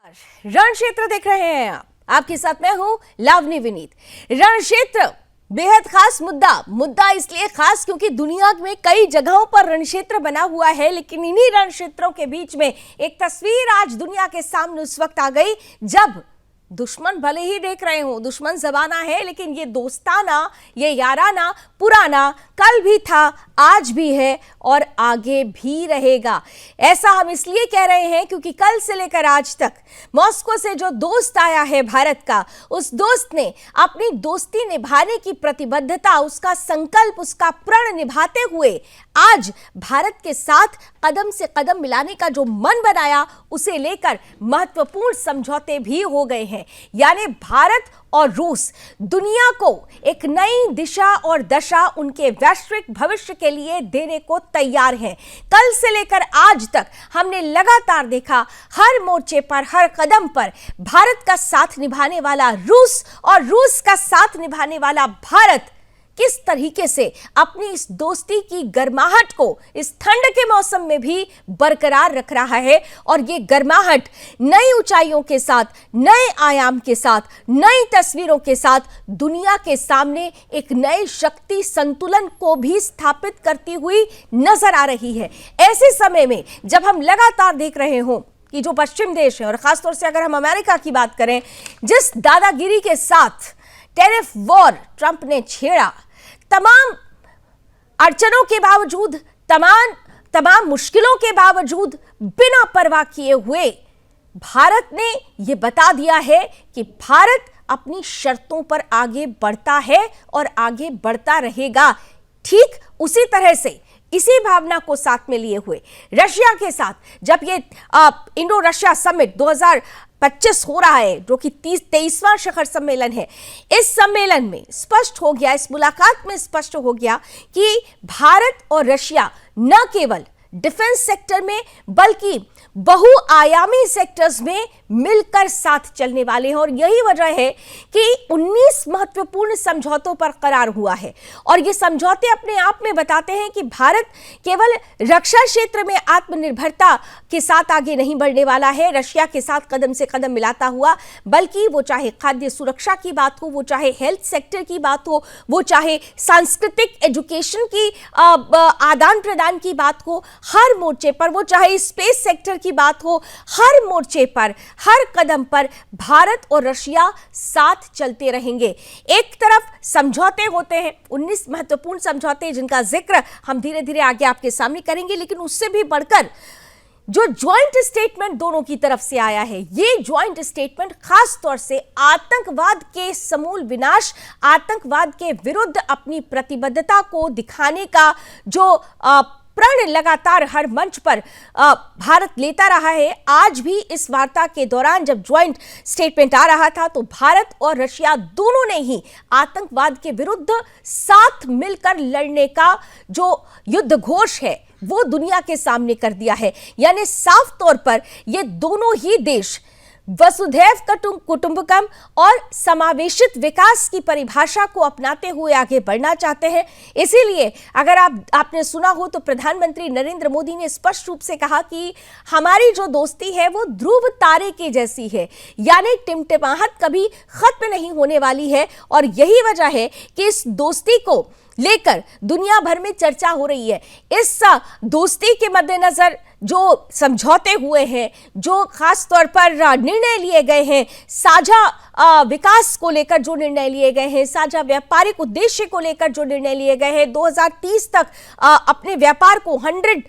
रण क्षेत्र देख रहे हैं आप। आपके साथ मैं हूं लावनी विनीत। रण क्षेत्र बेहद खास मुद्दा इसलिए खास क्योंकि दुनिया में कई जगहों पर रण क्षेत्र बना हुआ है, लेकिन इन्हीं रण क्षेत्रों के बीच में एक तस्वीर आज दुनिया के सामने उस वक्त आ गई जब दुश्मन भले ही देख रहे हो, दुश्मन जमाना है, लेकिन ये दोस्ताना, ये याराना पुराना कल भी था, आज भी है और आगे भी रहेगा। ऐसा हम इसलिए कह रहे हैं क्योंकि कल से लेकर आज तक मॉस्को से जो दोस्त आया है भारत का, उस दोस्त ने अपनी दोस्ती निभाने की प्रतिबद्धता, उसका संकल्प, उसका प्रण निभाते हुए आज भारत के साथ कदम से कदम मिलाने का जो मन बनाया, उसे लेकर महत्वपूर्ण समझौते भी हो गए हैं। यानी भारत और रूस दुनिया को एक नई दिशा और दशा उनके वैश्विक भविष्य के लिए देने को तैयार हैं। कल से लेकर आज तक हमने लगातार देखा, हर मोर्चे पर, हर कदम पर भारत का साथ निभाने वाला रूस और रूस का साथ निभाने वाला भारत किस तरीके से अपनी इस दोस्ती की गर्माहट को इस ठंड के मौसम में भी बरकरार रख रहा है। और ये गर्माहट नई ऊंचाइयों के साथ, नए आयाम के साथ, नई तस्वीरों के साथ दुनिया के सामने एक नए शक्ति संतुलन को भी स्थापित करती हुई नजर आ रही है। ऐसे समय में जब हम लगातार देख रहे हों कि जो पश्चिम देश है, और खासतौर से अगर हम अमेरिका की बात करें, जिस दादागिरी के साथ टैरिफ वॉर ट्रंप ने छेड़ा, तमाम अड़चनों के बावजूद, तमाम मुश्किलों के बावजूद, बिना परवाह किए हुए भारत ने यह बता दिया है कि भारत अपनी शर्तों पर आगे बढ़ता है और आगे बढ़ता रहेगा। ठीक उसी तरह से इसी भावना को साथ में लिए हुए रशिया के साथ जब ये इंडो रशिया समिट 2025 हो रहा है, जो कि 23वां शिखर सम्मेलन है, इस सम्मेलन में स्पष्ट हो गया, इस मुलाकात में स्पष्ट हो गया कि भारत और रशिया न केवल डिफेंस सेक्टर में बल्कि बहुआयामी सेक्टर्स में मिलकर साथ चलने वाले हैं। और यही वजह है कि 19 महत्वपूर्ण समझौतों पर करार हुआ है। और ये समझौते अपने आप में बताते हैं कि भारत केवल रक्षा क्षेत्र में आत्मनिर्भरता के साथ आगे नहीं बढ़ने वाला है, रशिया के साथ कदम से कदम मिलाता हुआ, बल्कि वो चाहे खाद्य सुरक्षा की बात हो, वो चाहे हेल्थ सेक्टर की बात हो, वो चाहे सांस्कृतिक एजुकेशन की आदान प्रदान की बात हो, हर मोर्चे पर, वो चाहे स्पेस सेक्टर की बात हो, हर मोर्चे पर, हर कदम पर भारत और रशिया साथ चलते रहेंगे। एक तरफ समझौते होते हैं, 19 महत्वपूर्ण समझौते जिनका जिक्र हम धीरे धीरे आगे आपके सामने करेंगे, लेकिन उससे भी बढ़कर जो ज्वाइंट स्टेटमेंट दोनों की तरफ से आया है, ये ज्वाइंट स्टेटमेंट खास तौर से आतंकवाद के समूल विनाश, आतंकवाद के विरुद्ध अपनी प्रतिबद्धता को दिखाने का जो प्रण लगातार हर मंच पर भारत लेता रहा है। आज भी इस वार्ता के दौरान जब ज्वाइंट स्टेटमेंट आ रहा था, तो भारत और रशिया दोनों ने ही आतंकवाद के विरुद्ध साथ मिलकर लड़ने का जो युद्ध घोष है वो दुनिया के सामने कर दिया है। यानी साफ तौर पर ये दोनों ही देश वसुधैव कुटुंबकम और समावेशित विकास की परिभाषा को अपनाते हुए आगे बढ़ना चाहते हैं। इसीलिए अगर आपने सुना हो तो प्रधानमंत्री नरेंद्र मोदी ने स्पष्ट रूप से कहा कि हमारी जो दोस्ती है वो ध्रुव तारे के जैसी है, यानी टिमटिमाहट कभी खत्म नहीं होने वाली है। और यही वजह है कि इस दोस्ती को लेकर दुनिया भर में चर्चा हो रही है। इस दोस्ती के मद्देनजर जो समझौते हुए हैं, जो खास तौर पर निर्णय लिए गए हैं, साझा विकास को लेकर जो निर्णय लिए गए हैं, साझा व्यापारिक उद्देश्य को लेकर जो निर्णय लिए गए हैं, 2030 तक अपने व्यापार को 100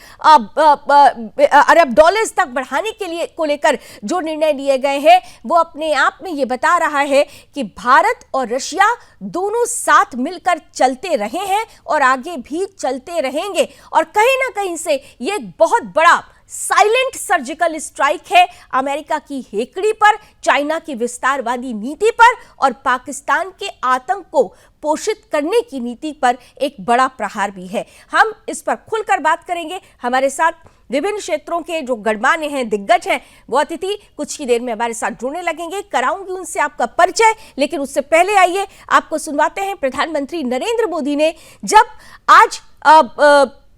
अरब डॉलर्स तक बढ़ाने के लिए को लेकर जो निर्णय लिए गए हैं, वो अपने आप में ये बता रहा है कि भारत और रशिया दोनों साथ मिलकर चलते रहे हैं और आगे भी चलते रहेंगे। और कहीं ना कहीं से ये एक बहुत बड़ा साइलेंट सर्जिकल स्ट्राइक है अमेरिका की हेकड़ी पर, चाइना की विस्तारवादी नीति पर और पाकिस्तान के आतंक को पोषित करने की नीति पर एक बड़ा प्रहार भी है। हम इस पर खुलकर बात करेंगे। हमारे साथ विभिन्न क्षेत्रों के जो गणमान्य हैं, दिग्गज हैं, वो अतिथि कुछ ही देर में हमारे साथ जुड़ने लगेंगे। कराऊंगी उनसे आपका परिचय, लेकिन उससे पहले आइए आपको सुनवाते हैं प्रधानमंत्री नरेंद्र मोदी ने जब आज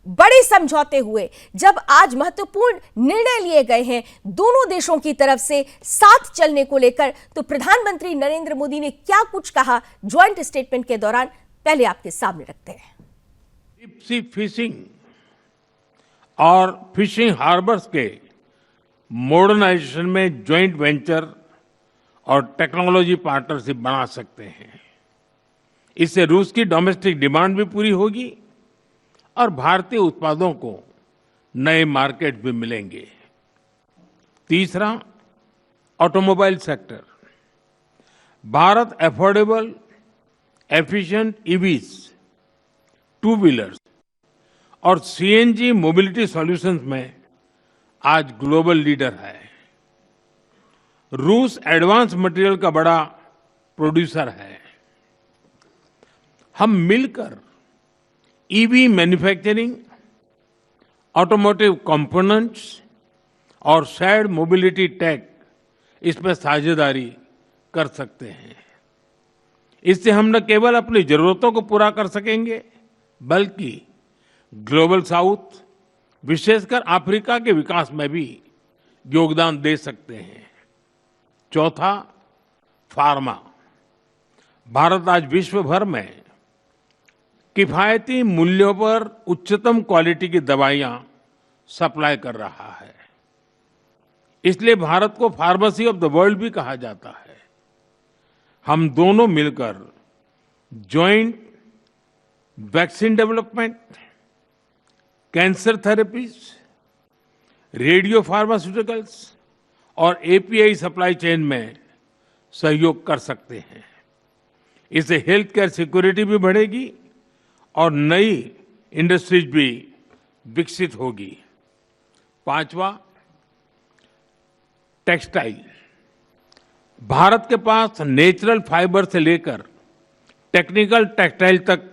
बड़े समझौते हुए, जब आज महत्वपूर्ण निर्णय लिए गए हैं दोनों देशों की तरफ से साथ चलने को लेकर, तो प्रधानमंत्री नरेंद्र मोदी ने क्या कुछ कहा ज्वाइंट स्टेटमेंट के दौरान, पहले आपके सामने रखते हैं। डीप सी फिशिंग और फिशिंग हार्बर्स के मॉडर्नाइजेशन में ज्वाइंट वेंचर और टेक्नोलॉजी पार्टनरशिप बना सकते हैं। इससे रूस की डोमेस्टिक डिमांड भी पूरी होगी और भारतीय उत्पादों को नए मार्केट भी मिलेंगे। तीसरा, automobile sector. Bharat affordable, efficient EVs, two wheelers और सीएनजी मोबिलिटी सॉल्यूशंस में आज ग्लोबल लीडर है। रूस एडवांस मटेरियल का बड़ा प्रोड्यूसर है। हम मिलकर ईवी मैन्युफैक्चरिंग, ऑटोमोटिव कंपोनेंट्स और शेयर्ड मोबिलिटी टेक इसमें साझेदारी कर सकते हैं। इससे हम न केवल अपनी जरूरतों को पूरा कर सकेंगे, बल्कि ग्लोबल साउथ, विशेषकर अफ्रीका के विकास में भी योगदान दे सकते हैं। चौथा, फार्मा। भारत आज विश्व भर में किफायती मूल्यों पर उच्चतम क्वालिटी की दवाइयां सप्लाई कर रहा है। इसलिए भारत को फार्मेसी ऑफ द वर्ल्ड भी कहा जाता है। हम दोनों मिलकर joint vaccine development, cancer therapies, radio pharmaceuticals और एपीआई सप्लाई चेन में सहयोग कर सकते हैं। इससे हेल्थ केयर सिक्योरिटी भी बढ़ेगी और नई इंडस्ट्रीज भी विकसित होगी। पांचवा, टेक्सटाइल। भारत के पास नेचुरल फाइबर से लेकर टेक्निकल टेक्सटाइल तक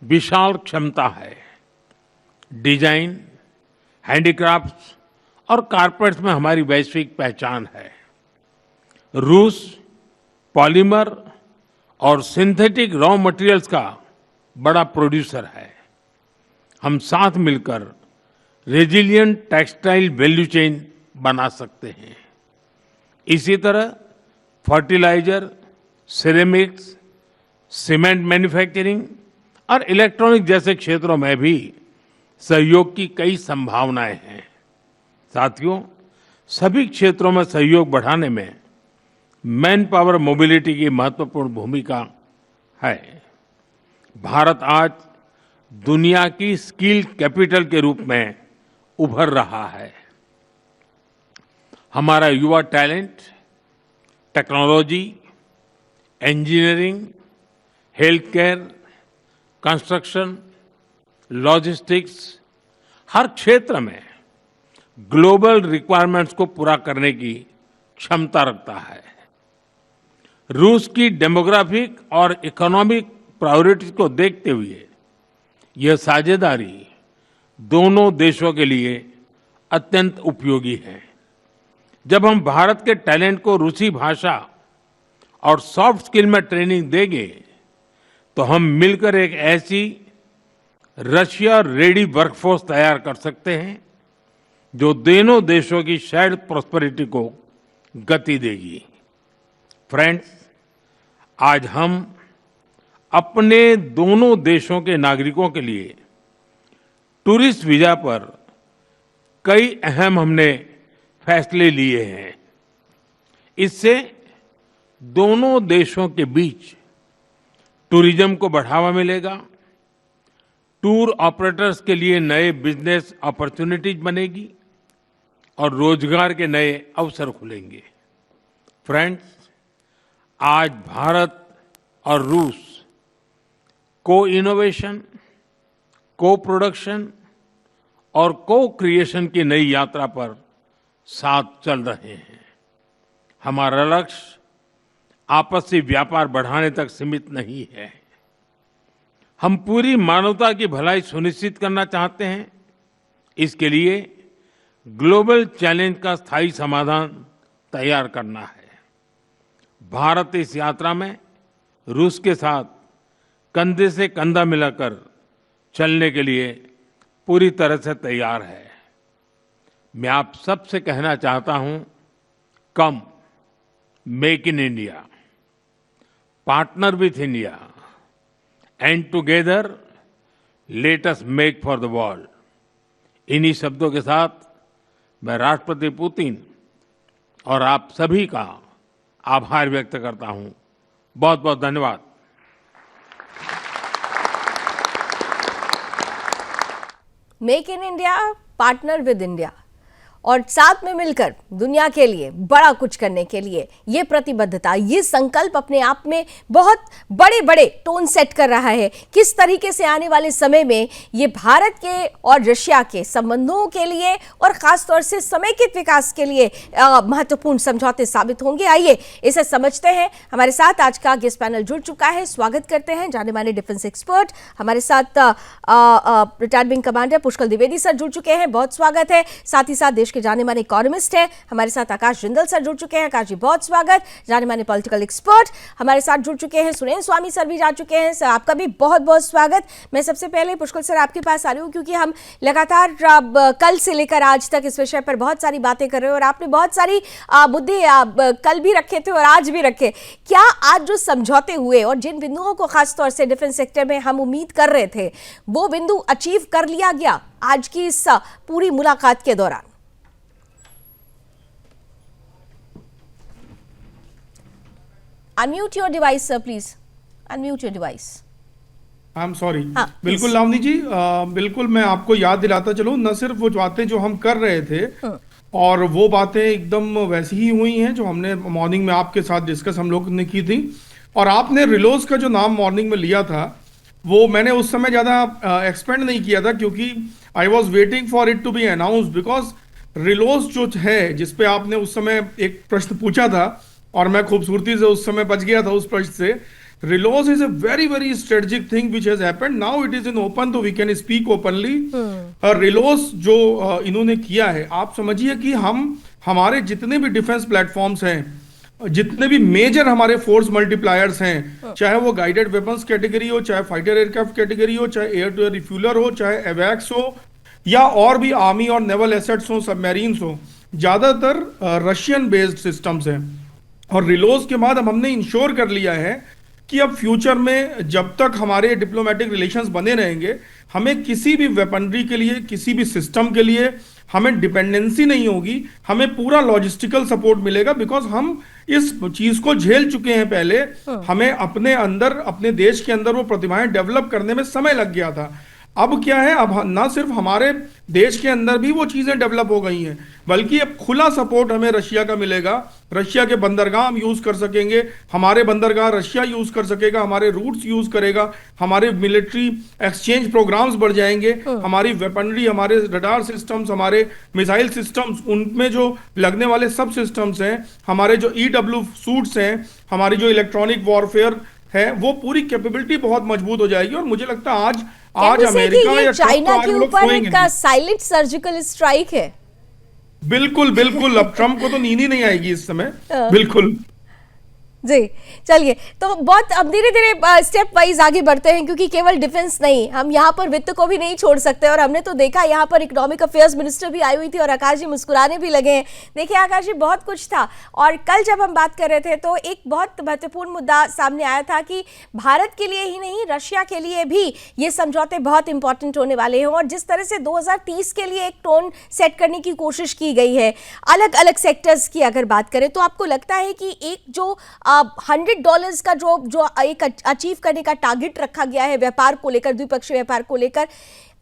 विशाल क्षमता है। डिजाइन, हैंडीक्राफ्ट्स और कारपेट्स में हमारी वैश्विक पहचान है। रूस पॉलीमर और सिंथेटिक रॉ मटेरियल्स का बड़ा प्रोड्यूसर है। हम साथ मिलकर रेजिलिएंट टेक्सटाइल वैल्यू चेन बना सकते हैं। इसी तरह फर्टिलाइजर, सिरेमिक्स, सीमेंट मैन्युफैक्चरिंग और इलेक्ट्रॉनिक जैसे क्षेत्रों में भी सहयोग की कई संभावनाएं हैं। साथियों, सभी क्षेत्रों में सहयोग बढ़ाने में मैन पावर मोबिलिटी की महत्वपूर्ण भूमिका है। भारत आज दुनिया की स्किल कैपिटल के रूप में उभर रहा है। हमारा युवा talent technology, engineering, health care, construction, logistics, हर क्षेत्र में ग्लोबल रिक्वायरमेंट्स को पूरा करने की क्षमता रखता है। रूस की डेमोग्राफिक और इकोनॉमिक प्रायोरिटीज को देखते हुए यह साझेदारी दोनों देशों के लिए अत्यंत उपयोगी है। जब हम भारत के टैलेंट को रूसी भाषा और सॉफ्ट स्किल में ट्रेनिंग देंगे, तो हम मिलकर एक ऐसी रशिया रेडी वर्कफोर्स तैयार कर सकते हैं जो दोनों देशों की शेयर्ड प्रॉस्पेरिटी को गति देगी। फ्रेंड्स, आज हम अपने दोनों देशों के नागरिकों के लिए टूरिस्ट वीजा पर कई अहम हमने फैसले लिए हैं। इससे दोनों देशों के बीच टूरिज्म को बढ़ावा मिलेगा, टूर ऑपरेटर्स के लिए नए बिजनेस अपॉर्चुनिटीज बनेगी और रोजगार के नए अवसर खुलेंगे। फ्रेंड्स, आज भारत और रूस को इनोवेशन, को प्रोडक्शन और को क्रिएशन की नई यात्रा पर साथ चल रहे हैं। हमारा लक्ष्य आपसी व्यापार बढ़ाने तक सीमित नहीं है। हम पूरी मानवता की भलाई सुनिश्चित करना चाहते हैं। इसके लिए ग्लोबल चैलेंज का स्थायी समाधान तैयार करना है। भारत इस यात्रा में रूस के साथ कंधे से कंधा मिलाकर चलने के लिए पूरी तरह से तैयार है। मैं आप सबसे कहना चाहता हूं, come, make in India, partner with India and together let us make for the world. इन्हीं शब्दों के साथ मैं राष्ट्रपति पुतिन और आप सभी का आभार व्यक्त करता हूं। बहुत बहुत धन्यवाद। Make in India, partner with India और साथ में मिलकर दुनिया के लिए बड़ा कुछ करने के लिए ये प्रतिबद्धता, ये संकल्प अपने आप में बहुत बड़े बड़े टोन सेट कर रहा है। किस तरीके से आने वाले समय में ये भारत के और रशिया के संबंधों के लिए और खासतौर से समेकित विकास के लिए महत्वपूर्ण समझौते साबित होंगे, आइए इसे समझते हैं। हमारे साथ आज का गेस्ट पैनल जुड़ चुका है। स्वागत करते हैं जाने माने डिफेंस एक्सपर्ट, हमारे साथ retired wing commander Pushkar Dwivedi sir जुड़ चुके हैं, बहुत स्वागत है। साथ ही साथ देश के जाने माने इकोनॉमिस्ट हैं हमारे साथ आकाश जिंदल सर जुड़ चुके हैं। आकाश जी बहुत स्वागत। जाने माने पॉलिटिकल एक्सपर्ट हमारे साथ जुड़ चुके हैं, सुरेंद्र स्वामी सर भी जा चुके हैं, सर आपका भी बहुत बहुत स्वागत। मैं सबसे पहले पुष्कर सर आपके पास आ रही हूँ क्योंकि हम लगातार कल से लेकर आज तक इस विषय पर बहुत सारी बातें कर रहे हैं और आपने बहुत सारी मुद्दे कल भी रखे थे और आज भी रखे। क्या आज जो समझौते हुए और जिन बिंदुओं को खासतौर से डिफेंस सेक्टर में हम उम्मीद कर रहे थे वो बिंदु अचीव कर लिया गया आज की इस पूरी मुलाकात के दौरान? Unmute your device, sir, please. Unmute your device. I am sorry. हाँ, बिल्कुल लावनी जी, बिल्कुल मैं आपको याद दिलाता चलूं, न सिर्फ वो बातें जो हम कर रहे थे और वो बातें एकदम वैसी ही हुई हैं जो हमने मॉर्निंग में आपके साथ डिस्कस हम लोग ने की थी। और आपने रिलोज का जो नाम मॉर्निंग में लिया था वो मैंने उस समय ज़्यादा एक्सपेंड नहीं किया था क्योंकि I was waiting for it to be announced, because RELOS जो है जिसपे आपने उस समय एक प्रश्न पूछा था और मैं खूबसूरती से उस समय बच गया था उस प्रश्न से। RELOS is a very very strategic thing which has happened, now it is in open तो we can speak openly. RELOS जो इन्होंने किया है, आप समझिए कि हमारे जितने भी डिफेंस प्लेटफॉर्म्स हैं, जितने भी मेजर हमारे फोर्स मल्टीप्लायर्स हैं, चाहे वो गाइडेड वेपन्स कैटेगरी हो, चाहे फाइटर एयरक्राफ्ट कैटेगरी हो, चाहे एयर टू एयर रिफ्यूलर हो, चाहे एवैक्स हो या और भी आर्मी और नेवल एसेट्स हो, सबमरीन्स हो, ज्यादातर रशियन बेस्ड सिस्टम्स हैं। और रिलोज के बाद अब हमने इंश्योर कर लिया है कि अब फ्यूचर में जब तक हमारे डिप्लोमेटिक रिलेशंस बने रहेंगे, हमें किसी भी वेपनरी के लिए, किसी भी सिस्टम के लिए हमें डिपेंडेंसी नहीं होगी, हमें पूरा लॉजिस्टिकल सपोर्ट मिलेगा, बिकॉज हम इस चीज को झेल चुके हैं पहले। हमें अपने अंदर, अपने देश के अंदर वो प्रतिभाएं डेवलप करने में समय लग गया था। अब क्या है, अब ना सिर्फ हमारे देश के अंदर भी वो चीजें डेवलप हो गई हैं, बल्कि अब खुला सपोर्ट हमें रशिया का मिलेगा। रशिया के बंदरगाह हम यूज कर सकेंगे, हमारे बंदरगाह रशिया यूज कर सकेगा, हमारे रूट्स यूज करेगा, हमारे मिलिट्री एक्सचेंज प्रोग्राम्स बढ़ जाएंगे, हमारी वेपनरी, हमारे रडार सिस्टम्स, हमारे मिसाइल सिस्टम्स, उनमें जो लगने वाले सब सिस्टम्स हैं, हमारे जो EW सूट्स हैं, हमारी जो इलेक्ट्रॉनिक वॉरफेयर है, वो पूरी कैपेबिलिटी बहुत मजबूत हो जाएगी। और मुझे लगता है आज अमेरिका या चाइना के ऊपर एक साइलेंट सर्जिकल स्ट्राइक है। बिल्कुल बिल्कुल, अब ट्रम्प को तो नींद ही नहीं आएगी इस समय। बिल्कुल जी, चलिए तो बहुत अब धीरे धीरे स्टेप वाइज आगे बढ़ते हैं क्योंकि केवल डिफेंस नहीं, हम यहाँ पर वित्त को भी नहीं छोड़ सकते। और हमने तो देखा यहाँ पर इकोनॉमिक अफेयर्स मिनिस्टर भी आई हुई थी और आकाश जी मुस्कुराने भी लगे हैं। देखिए आकाश जी, बहुत कुछ था और कल जब हम बात कर रहे थे तो एक बहुत महत्वपूर्ण मुद्दा सामने आया था कि भारत के लिए ही नहीं, रशिया के लिए भी ये समझौते बहुत इंपॉर्टेंट होने वाले हैं। और जिस तरह से 2030 के लिए एक टोन सेट करने की कोशिश की गई है अलग अलग सेक्टर्स की अगर बात करें, तो आपको लगता है कि एक जो $100 का जो एक अचीव करने का टारगेट रखा गया है व्यापार को लेकर, द्विपक्षीय व्यापार को लेकर,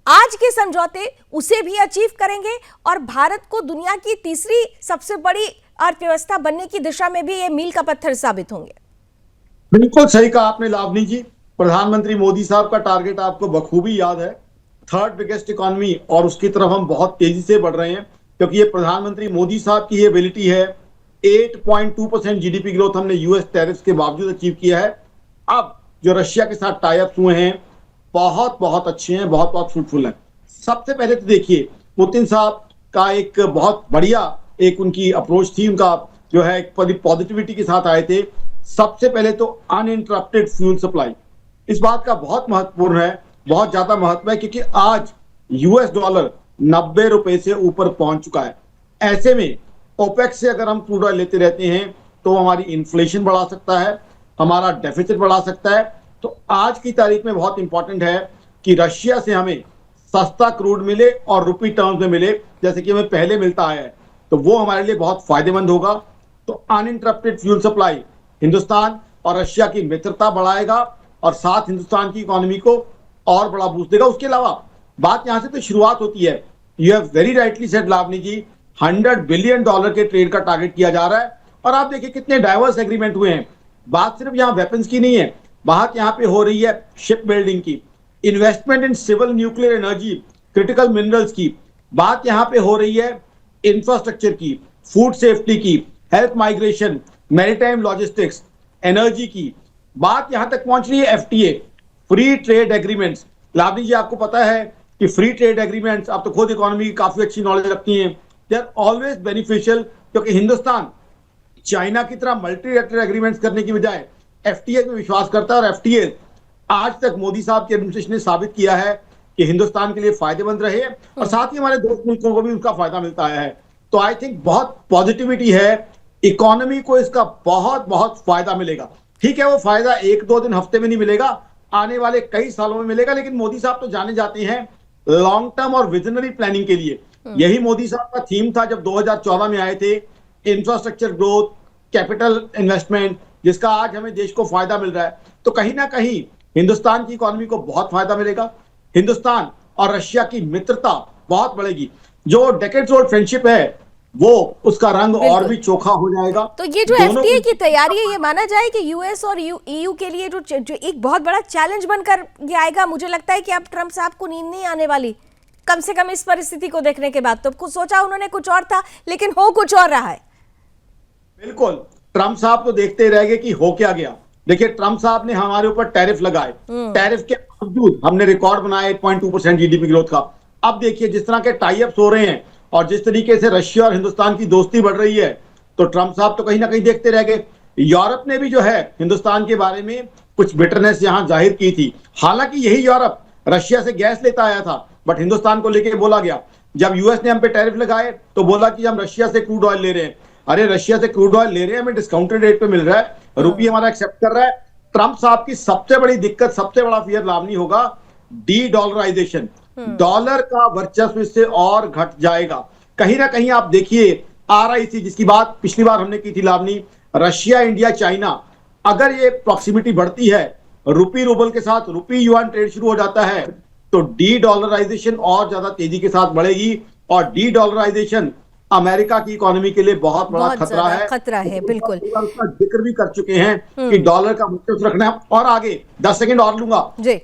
आज के समझौते उसे भी अचीव करेंगे और भारत को दुनिया की तीसरी सबसे बड़ी अर्थव्यवस्था बनने की दिशा में भी ये मील का पत्थर साबित होंगे? बिल्कुल सही कहा आपने लावनी जी। प्रधानमंत्री मोदी साहब का टारगेट आपको बखूबी याद है, थर्ड बिगेस्ट इकोनॉमी, और उसकी तरफ हम बहुत तेजी से बढ़ रहे हैं क्योंकि ये प्रधानमंत्री मोदी साहब की ये एबिलिटी है। 8.2% जीडीपी ग्रोथ हमने यूएस टैरिफ्स के बावजूद अचीव किया है। अब जो रशिया के साथ टाई अप्स हुए हैं बहुत बहुत अच्छे हैं, बहुत बहुत फ्रूटफुल हैं। सबसे पहले तो देखिए पुतिन साहब का एक बहुत बढ़िया एक उनकी अप्रोच थी, उनका जो है एक पॉजिटिविटी के साथ आए थे। सबसे पहले तो अनइंटरप्टेड फ्यूल सप्लाई, इस बात का बहुत महत्वपूर्ण है, बहुत ज्यादा महत्व है क्योंकि आज यूएस डॉलर 90 रुपए से ऊपर पहुंच चुका है। ऐसे में ओपेक से अगर हम क्रूड ऑयल लेते रहते हैं तो हमारी इन्फ्लेशन बढ़ा सकता है, हमारा डेफिसिट बढ़ा सकता है। तो आज की तारीख में बहुत इंपॉर्टेंट है कि रशिया से हमें सस्ता क्रूड मिले और रुपी टर्म्स में मिले, जैसे कि हमें पहले मिलता है, तो वो हमारे लिए बहुत फायदेमंद होगा। तो अनइंटरप्टेड फ्यूल सप्लाई हिंदुस्तान और रशिया की मित्रता बढ़ाएगा और साथ हिंदुस्तान की इकोनॉमी को और बड़ा बूस्ट देगा। उसके अलावा बात यहां से तो शुरुआत होती है। You have very rightly said Lavani ji, $100 billion के ट्रेड का टारगेट किया जा रहा है और आप देखिए कितने डाइवर्स एग्रीमेंट हुए हैं। बात सिर्फ यहां वेपन्स की नहीं है, बात यहां पे हो रही है शिप बिल्डिंग की, investment in civil nuclear energy, critical minerals की, बात यहां पे हो रही है इंफ्रास्ट्रक्चर की, फूड सेफ्टी की, health migration, maritime logistics, energy की, बात यहां तक पहुंच रही है FTA, free trade agreements. Lavni ji आपको पता है कि फ्री ट्रेड एग्रीमेंट्स, आप तो खुद इकोनॉमी की काफी अच्छी नॉलेज रखती हैं, दे आर ऑलवेज बेनिफिशियल, क्योंकि हिंदुस्तान चाइना की तरह मल्टीलैटरल एग्रीमेंट्स करने की बजाय एफटीए में विश्वास करता है और एफटीए आज तक मोदी साहब की एडमिनिस्ट्रेशन ने साबित किया है कि हिंदुस्तान के लिए फायदेमंद रहे और साथ ही हमारे दोस्त मुल्कों को भी उसका फायदा मिलता है। तो आई थिंक बहुत पॉजिटिविटी है, इकोनॉमी को इसका बहुत बहुत फायदा मिलेगा। ठीक है, वो फायदा एक दो दिन हफ्ते में नहीं मिलेगा, आने वाले कई सालों में मिलेगा, लेकिन मोदी साहब तो जाने जाते हैं लॉन्ग टर्म और विजनरी प्लानिंग के लिए। यही मोदी साहब का थीम था जब 2014 में आए थे, इंफ्रास्ट्रक्चर ग्रोथ, कैपिटल इन्वेस्टमेंट, जिसका आज हमें देश को फायदा मिल रहा है। तो कहीं ना कहीं हिंदुस्तान की इकोनॉमी को बहुत फायदा मिलेगा, हिंदुस्तान और रशिया की मित्रता बहुत बढ़ेगी, जो डेकेड्स ओल्ड फ्रेंडशिप है वो उसका रंग और भी चोखा हो जाएगा। तो ये जो एफटीए की तैयारी है, ये माना जाए कि यूएस और ईयू के लिए जो एक बहुत बड़ा चैलेंज बनकर ये आएगा। मुझे लगता है कि अब ट्रंप साहब को नींद नहीं आने वाली, कम से कम इस परिस्थिति को देखने के बाद। तो कुछ सोचा उन्होंने कुछ और था, लेकिन हो कुछ और रहा है। बिल्कुल, ट्रंप साहब तो देखते रह गए कि हो क्या गया। देखिए, ट्रंप साहब ने हमारे ऊपर टैरिफ लगाए, टैरिफ के बावजूद हमने रिकॉर्ड बनाया 8.2% जीडीपी ग्रोथ का। अब देखिए जिस तरह के टाई अप्स हो रहे हैं और जिस तरीके से रशिया और हिंदुस्तान की दोस्ती बढ़ रही है, तो ट्रंप साहब तो कहीं ना कहीं देखते रह गए। यूरोप ने भी जो है हिंदुस्तान के बारे में कुछ बिटरनेस यहां जाहिर की थी। हालांकि यही यूरोप रशिया से गैस लेता आया था, बट हिंदुस्तान को लेके बोला गया, जब यूएस ने हम पे टैरिफ लगाए तो बोला कि हम रशिया से क्रूड ऑयल ले रहे हैं। अरे रशिया से क्रूड ऑयल ले रहे हैं, हमें डिस्काउंटेड रेट पे मिल रहा है, रुपये हमारा एक्सेप्ट कर रहा है। ट्रंप साहब की सबसे बड़ी दिक्कत, सबसे बड़ा फियर लावनी होगा डी डॉलराइजेशन। डॉलर का वर्चस्व इससे और घट जाएगा। कहीं ना कहीं आप देखिए आरआईसी, जिसकी बात पिछली बार हमने की थी लावनी, रशिया, इंडिया, चाइना, अगर ये प्रॉक्सिमिटी बढ़ती है, रुपी रूबल के साथ रुपी युआन ट्रेड शुरू हो जाता है, तो डी डॉलराइजेशन और ज्यादा तेजी के साथ बढ़ेगी। और डी डॉलराइजेशन अमेरिका की इकोनॉमी के लिए बहुत बड़ा खतरा है। बिल्कुल, उसका जिक्र भी कर चुके हैं कि डॉलर का वर्चस्व रखना है। और आगे 10 सेकंड और लूंगा,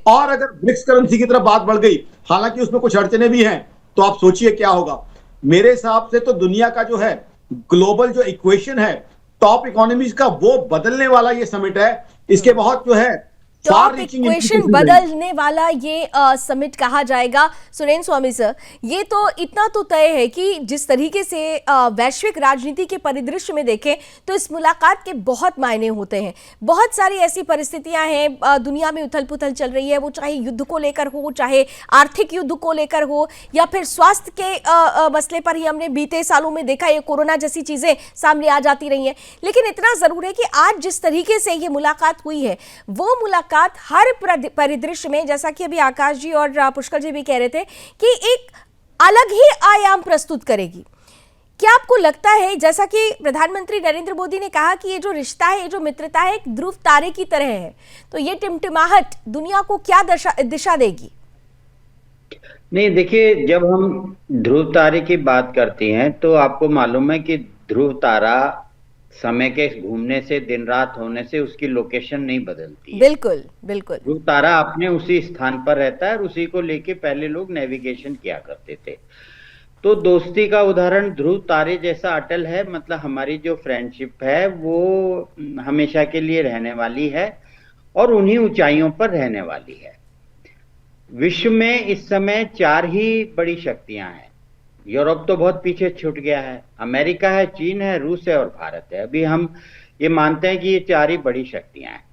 और अगर ब्रिक्स करेंसी की तरफ बात बढ़ गई, हालांकि उसमें कुछ अड़चने भी हैं, तो आप सोचिए क्या होगा। मेरे हिसाब से तो दुनिया का जो है ग्लोबल जो इक्वेशन है टॉप इकोनॉमीज का, वो बदलने वाला ये समिट है। इसके बहुत जो है टॉप इक्वेशन बदलने वाला ये समिट कहा जाएगा। सुरेंद्र स्वामी सर, ये तो इतना तो तय है कि जिस तरीके से वैश्विक राजनीति के परिदृश्य में देखें तो इस मुलाकात के बहुत मायने होते हैं। बहुत सारी ऐसी परिस्थितियां हैं, दुनिया में उथल पुथल चल रही है, वो चाहे युद्ध को लेकर हो, चाहे आर्थिक युद्ध को लेकर हो, या फिर स्वास्थ्य के मसले पर ही हमने बीते सालों में देखा, ये कोरोना जैसी चीजें सामने आ जाती रही हैं। लेकिन इतना जरूर है कि आज जिस तरीके से ये मुलाकात हुई है, वो मुलाकात हर परिदृश्य में, जैसा कि अभी आकाश जी और पुष्कर जी भी कह रहे थे, कि एक अलग ही आयाम प्रस्तुत करेगी। क्या आपको लगता है, जैसा कि प्रधानमंत्री नरेंद्र मोदी ने कहा कि ये जो रिश्ता है, ये जो मित्रता है, एक ध्रुव तारे की तरह है, तो ये टिमटिमाहट दुनिया को क्या दिशा देगी? नहीं, देखिए, जब हम ध्रुव तारे की बात करते हैं तो आपको मालूम है कि ध्रुव तारा समय के घूमने से, दिन रात होने से उसकी लोकेशन नहीं बदलती। बिल्कुल बिल्कुल, ध्रुव तारा अपने उसी स्थान पर रहता है और उसी को लेके पहले लोग नेविगेशन किया करते थे। तो दोस्ती का उदाहरण ध्रुव तारे जैसा अटल है। मतलब हमारी जो फ्रेंडशिप है वो हमेशा के लिए रहने वाली है और उन्हीं ऊंचाइयों पर रहने वाली है। विश्व में इस समय 4 ही बड़ी शक्तियां हैं। यूरोप तो बहुत पीछे छूट गया है, अमेरिका है, चीन है, रूस है और भारत है। अभी हम ये मानते हैं कि ये 4 ही बड़ी शक्तियां हैं।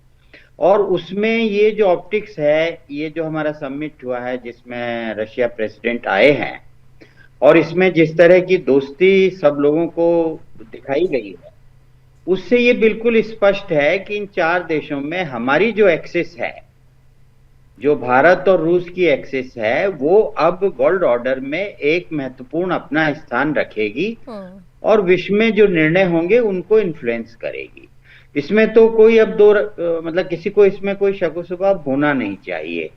और उसमें ये जो ऑप्टिक्स है, ये जो हमारा समिट हुआ है जिसमें रशिया प्रेसिडेंट आए हैं, और इसमें जिस तरह की दोस्ती सब लोगों को दिखाई गई है, उससे ये बिल्कुल स्पष्ट है कि इन चार देशों में हमारी जो एक्सेस है, जो भारत और रूस की एक्सेस है, वो अब वर्ल्ड ऑर्डर में एक महत्वपूर्ण अपना स्थान रखेगी और विश्व में जो निर्णय होंगे उनको इन्फ्लुएंस करेगी। इसमें तो कोई अब मतलब किसी को इसमें कोई शक शुबा होना नहीं चाहिए,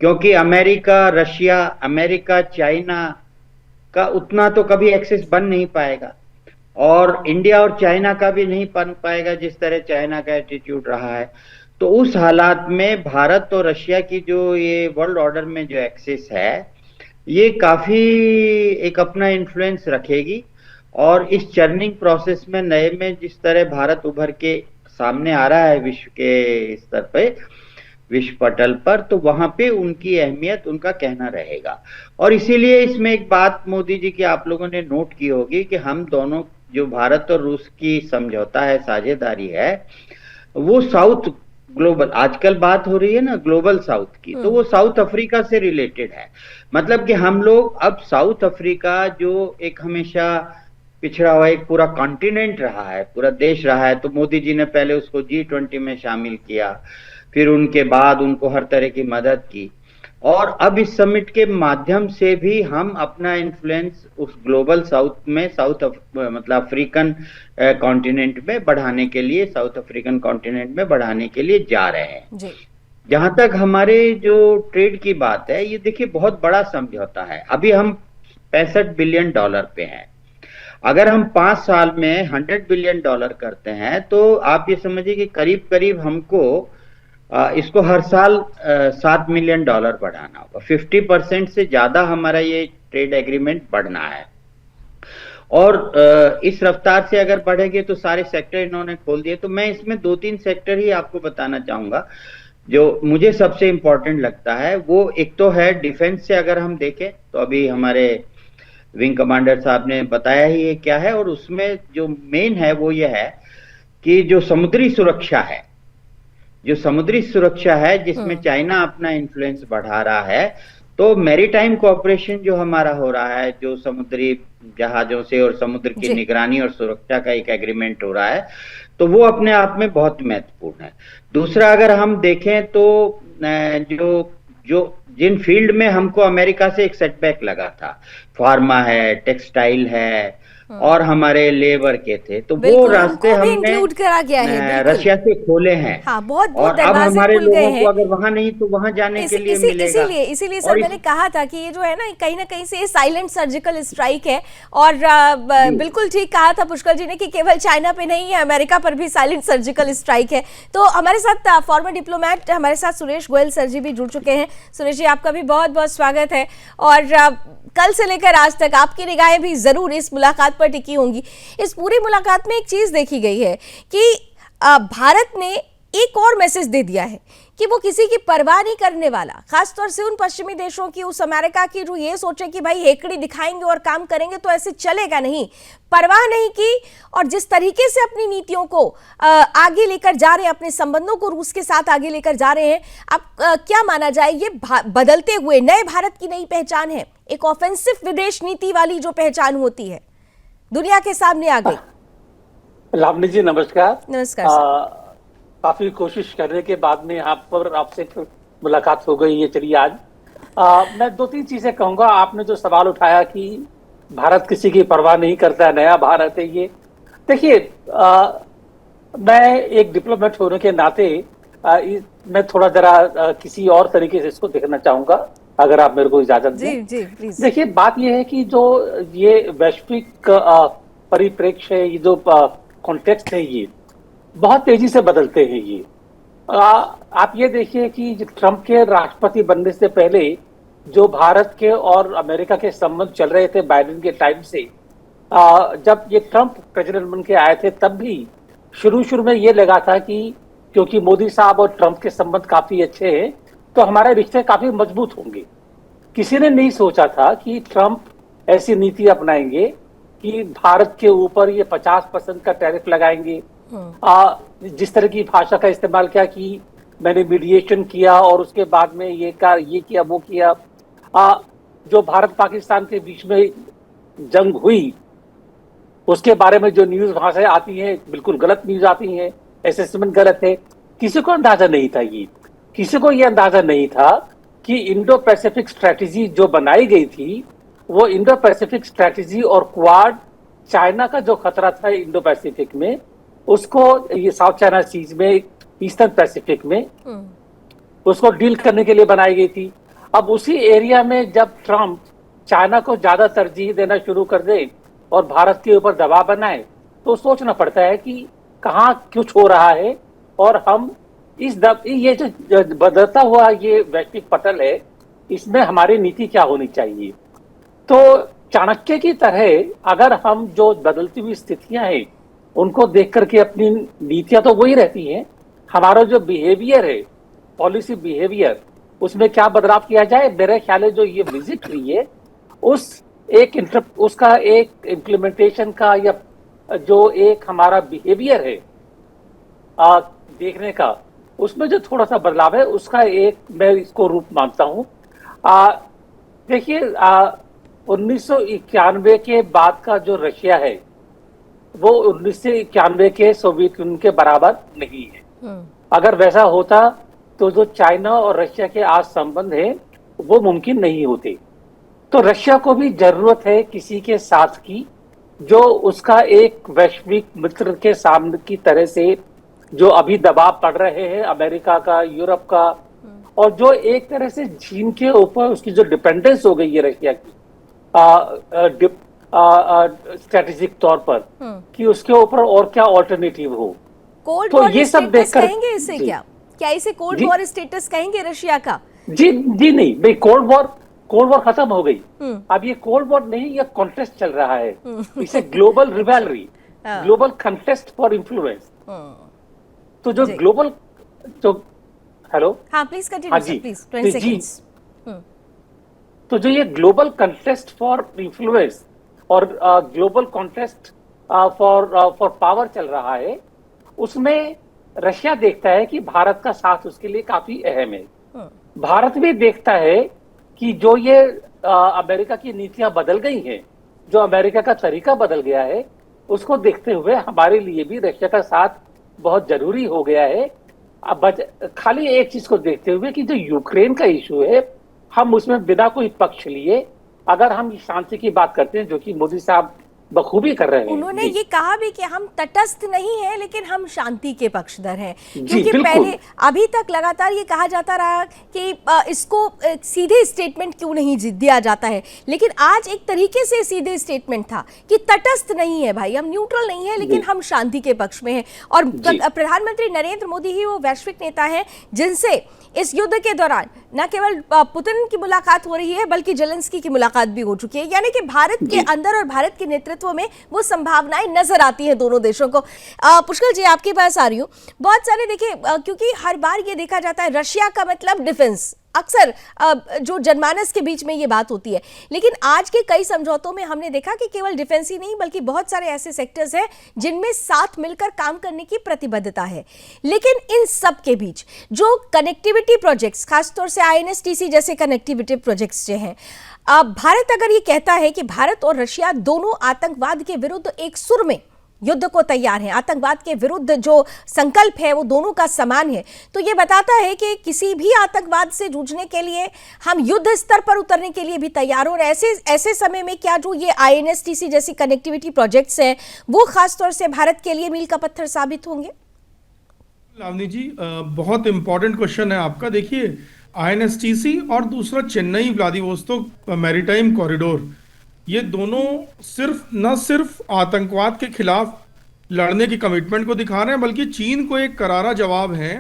क्योंकि अमेरिका चाइना का उतना तो कभी एक्सेस बन नहीं पाएगा, और इंडिया और चाइना का भी नहीं बन पाएगा जिस तरह चाइना का एटीट्यूड रहा है। तो उस हालात में भारत और रशिया की जो ये वर्ल्ड ऑर्डर में जो एक्सेस है, ये काफी एक अपना इन्फ्लुएंस रखेगी, और इस चर्निंग प्रोसेस में नए में जिस तरह भारत उभर के सामने आ रहा है विश्व के स्तर पे, विश्व पटल पर, तो वहां पे उनकी अहमियत, उनका कहना रहेगा। और इसीलिए इसमें एक बात मोदी जी की आप लोगों ने नोट की होगी कि हम दोनों जो भारत और रूस की समझौता है, साझेदारी है, वो साउथ ग्लोबल, आजकल बात हो रही है ना ग्लोबल साउथ की, तो वो साउथ अफ्रीका से रिलेटेड है। मतलब कि हम लोग अब साउथ अफ्रीका जो एक हमेशा पिछड़ा हुआ एक पूरा कॉन्टिनेंट रहा है, पूरा देश रहा है, तो मोदी जी ने पहले उसको G20 में शामिल किया, फिर उनके बाद उनको हर तरह की मदद की, और अब इस समिट के माध्यम से भी हम अपना इन्फ्लुएंस उस ग्लोबल साउथ में, मतलब अफ्रीकन कॉन्टिनेंट में बढ़ाने के लिए, साउथ अफ्रीकन कॉन्टिनेंट में बढ़ाने के लिए जा रहे हैं जी। जहां तक हमारे जो ट्रेड की बात है, ये देखिए बहुत बड़ा समझौता है। अभी हम $65 बिलियन पे हैं। अगर हम 5 साल में $100 बिलियन करते हैं, तो आप ये समझिए कि करीब करीब हमको इसको हर साल $7 मिलियन बढ़ाना होगा। 50% से ज्यादा हमारा ये ट्रेड एग्रीमेंट बढ़ना है, और इस रफ्तार से अगर बढ़ेंगे तो सारे सेक्टर इन्होंने खोल दिए। तो मैं इसमें 2-3 सेक्टर ही आपको बताना चाहूंगा जो मुझे सबसे इंपॉर्टेंट लगता है। वो एक तो है डिफेंस से, अगर हम देखें तो अभी हमारे विंग कमांडर साहब ने बताया ही ये क्या है, और उसमें जो मेन है वो ये है कि जो समुद्री सुरक्षा है, जिसमें चाइना अपना इन्फ्लुएंस बढ़ा रहा है, तो मैरीटाइम कोऑपरेशन जो हमारा हो रहा है, जो समुद्री जहाजों से और समुद्र की निगरानी और सुरक्षा का एक एग्रीमेंट हो रहा है, तो वो अपने आप में बहुत महत्वपूर्ण है। दूसरा, अगर हम देखें तो जिन फील्ड में हमको अमेरिका से एक सेटबैक लगा था, फार्मा है, टेक्सटाइल है, और हमारे लेबर के थे, तो वो रास्ते हमने इंक्लूड करा गया है, रशिया से खोले हैं। हाँ, बहुत और अब हमारे लोगों को अगर वहां नहीं तो वहां जाने के लिए मिलेगा। इसीलिए सर मैंने कहा था कि ये जो है ना कहीं से साइलेंट सर्जिकल स्ट्राइक है, और बिल्कुल ठीक कहा था पुष्कर जी ने कि केवल चाइना पे नहीं है, अमेरिका पर भी साइलेंट सर्जिकल स्ट्राइक है। तो हमारे साथ फॉर्मर डिप्लोमेट हमारे साथ सुरेश गोयल सर जी भी जुड़ चुके हैं। सुरेश जी, आपका भी बहुत बहुत स्वागत है। और कल से लेकर आज तक आपकी निगाहें भी जरूर इस मुलाकात पर टिकी होंगी। इस पूरी मुलाकात में एक चीज देखी गई है कि भारत ने एक और मैसेज दे दिया है कि वो किसी की परवाह नहीं करने वाला, खासतौर से उन पश्चिमी देशों की, उस अमेरिका की जो ये सोचे कि भाई हेकड़ी दिखाएंगे और काम करेंगे तो ऐसे चलेगा नहीं, परवाह नहीं की, और जिस तरीके से अपनी नीतियों को आगे लेकर जा रहे हैं, अपने संबंधों को रूस के साथ आगे लेकर जा रहे हैं। अब क्या माना जाए, ये बदलते हुए नए भारत की नई पहचान है, एक ऑफेंसिव विदेश नीति वाली जो पहचान होती है दुनिया के सामने आ गई। लावनी जी नमस्कार। नमस्कार। काफी कोशिश करने के बाद में यहाँ पर आपसे मुलाकात हो गई है। चलिए आज मैं 2-3 चीजें कहूंगा। आपने जो सवाल उठाया कि भारत किसी की परवाह नहीं करता, नया भारत है ये। देखिए, मैं एक डिप्लोमेट होने के नाते मैं थोड़ा जरा किसी और तरीके से इसको देखना चाहूंगा, अगर आप मेरे को इजाजत दें। जी प्लीज। देखिए, बात यह है कि जो ये वैश्विक परिप्रेक्ष्य है, ये जो कॉन्टेक्स्ट है, ये बहुत तेजी से बदलते हैं। ये आप ये देखिए कि ट्रंप के राष्ट्रपति बनने से पहले जो भारत के और अमेरिका के संबंध चल रहे थे बाइडेन के टाइम से, जब ये ट्रंप प्रेसिडेंट बन के आए थे, तब भी शुरू में ये लगा था कि क्योंकि मोदी साहब और ट्रंप के संबंध काफी अच्छे हैं तो हमारे रिश्ते काफी मजबूत होंगे। किसी ने नहीं सोचा था कि ट्रंप ऐसी नीति अपनाएंगे कि भारत के ऊपर ये 50% का टैरिफ लगाएंगे। जिस तरह की भाषा का इस्तेमाल किया कि मैंने मीडिएशन किया और उसके बाद में ये किया वो किया। जो भारत पाकिस्तान के बीच में जंग हुई उसके बारे में जो न्यूज वहां से आती है बिल्कुल गलत न्यूज आती है, असेसमेंट गलत है। किसी को अंदाजा नहीं था, ये किसी को ये अंदाजा नहीं था कि इंडो पैसिफिक स्ट्रेटेजी जो बनाई गई थी वो इंडो पैसिफिक स्ट्रेटेजी और क्वाड, चाइना का जो खतरा था इंडो पैसिफिक में, उसको ये साउथ चाइना सीज में, ईस्टर्न पैसिफिक में उसको डील करने के लिए बनाई गई थी। अब उसी एरिया में जब ट्रम्प चाइना को ज्यादा तरजीह देना शुरू कर दे और भारत के ऊपर दबाव बनाए तो सोचना पड़ता है कि कहाँ कुछ हो रहा है और हम ये जो बदलता हुआ ये वैश्विक पटल है इसमें हमारी नीति क्या होनी चाहिए। तो चाणक्य की तरह अगर हम जो बदलती हुई स्थितियां हैं उनको देख करके अपनी नीतियां तो वही रहती हैं, हमारा जो बिहेवियर है, पॉलिसी बिहेवियर, उसमें क्या बदलाव किया जाए। मेरे ख्याल है जो ये विजिट हुई है उसका एक इम्प्लीमेंटेशन का या जो एक हमारा बिहेवियर है देखने का, उसमें जो थोड़ा सा बदलाव है उसका एक मैं इसको रूप मानता हूँ। देखिए 1991 के बाद का जो रशिया है वो 1991 के सोवियत यूनियन के बराबर नहीं है। अगर वैसा होता तो जो चाइना और रशिया के आज संबंध है वो मुमकिन नहीं होते। तो रशिया को भी जरूरत है किसी के साथ की जो उसका एक वैश्विक मित्र के सामने की तरह से जो अभी दबाव पड़ रहे हैं अमेरिका का, यूरोप का, और जो एक तरह से चीन के ऊपर उसकी जो डिपेंडेंस हो गई है रशिया की स्ट्रेटेजिक तौर पर कि उसके ऊपर और क्या ऑल्टरनेटिव हो। कोल्ड तो वॉर ये सब स्टेटस देखकर कहेंगे इसे, क्या इसे कोल्ड जी। वॉर स्टेटस कहेंगे रशिया का? जी नहीं भाई, कोल्ड वॉर खत्म हो गई। अब ये कोल्ड वॉर नहीं, ये कॉन्टेस्ट चल रहा है। इसे global rivalry, global contest for influence. तो जो ग्लोबल जो हेलो हाँ प्लीज कंटिन्यू प्लीज 20 सेकंड्स। तो जो ये ग्लोबल कॉन्टेस्ट फॉर इन्फ्लुएंस और ग्लोबल कॉन्टेस्ट फॉर पावर चल रहा है उसमें रशिया देखता है कि भारत का साथ उसके लिए काफी अहम है। भारत भी देखता है कि जो ये अमेरिका की नीतियां बदल गई हैं, जो अमेरिका का तरीका बदल गया है, उसको देखते हुए हमारे लिए भी रशिया का साथ बहुत जरूरी हो गया है। अब खाली एक चीज को देखते हुए कि जो यूक्रेन का इशू है हम उसमें बिना कोई पक्ष लिए अगर हम शांति की बात करते हैं जो कि मोदी साहब बखूबी कर रहे हैं। उन्होंने ये कहा भी कि हम तटस्थ नहीं है लेकिन हम शांति के पक्षधर हैं, क्योंकि बिल्कुल। पहले अभी तक लगातार ये कहा जाता रहा कि इसको सीधे स्टेटमेंट क्यों नहीं दिया जाता है, लेकिन आज एक तरीके से सीधे स्टेटमेंट था कि तटस्थ नहीं है भाई, हम न्यूट्रल नहीं है लेकिन हम शांति के पक्ष में हैं। और प्रधानमंत्री नरेंद्र मोदी ही वो वैश्विक नेता है जिनसे इस युद्ध के दौरान न केवल पुतिन की मुलाकात हो रही है बल्कि जेलेंस्की की मुलाकात भी हो चुकी है, यानी कि भारत के अंदर और भारत के नेतृत्व में वो संभावनाएं नजर आती हैं दोनों देशों को। पुष्कर जी आपके पास आ रही हूँ। बहुत सारे देखिए क्योंकि हर बार ये देखा जाता है रशिया का मतलब डिफेंस, अक्सर जो जनमानस के बीच में ये बात होती है, लेकिन आज के कई समझौतों में हमने देखा कि केवल डिफेंस ही नहीं बल्कि बहुत सारे ऐसे सेक्टर्स हैं जिनमें साथ मिलकर काम करने की प्रतिबद्धता है। लेकिन इन सब के बीच जो कनेक्टिविटी प्रोजेक्ट्स, खासतौर से INSTC जैसे कनेक्टिविटी प्रोजेक्ट्स जो हैं, भारत अगर ये कहता है कि भारत और रशिया दोनों आतंकवाद के विरुद्ध एक सुर में युद्ध को तैयार हैं, आतंकवाद के विरुद्ध जो संकल्प है वो दोनों का समान है, तो ये बताता है कि किसी भी आतंकवाद से जूझने के लिए हम युद्ध स्तर पर उतरने के लिए भी तैयार हो। और ऐसे समय में क्या जो ये INSTC जैसी कनेक्टिविटी प्रोजेक्ट्स हैं वो खासतौर से भारत के लिए मील का पत्थर साबित होंगे? लावनी जी बहुत इंपॉर्टेंट क्वेश्चन है आपका। देखिए INSTC और दूसरा चेन्नई व्लादिवोस्तोक मैरीटाइम कॉरिडोर, ये दोनों न सिर्फ आतंकवाद के खिलाफ लड़ने की कमिटमेंट को दिखा रहे हैं बल्कि चीन को एक करारा जवाब है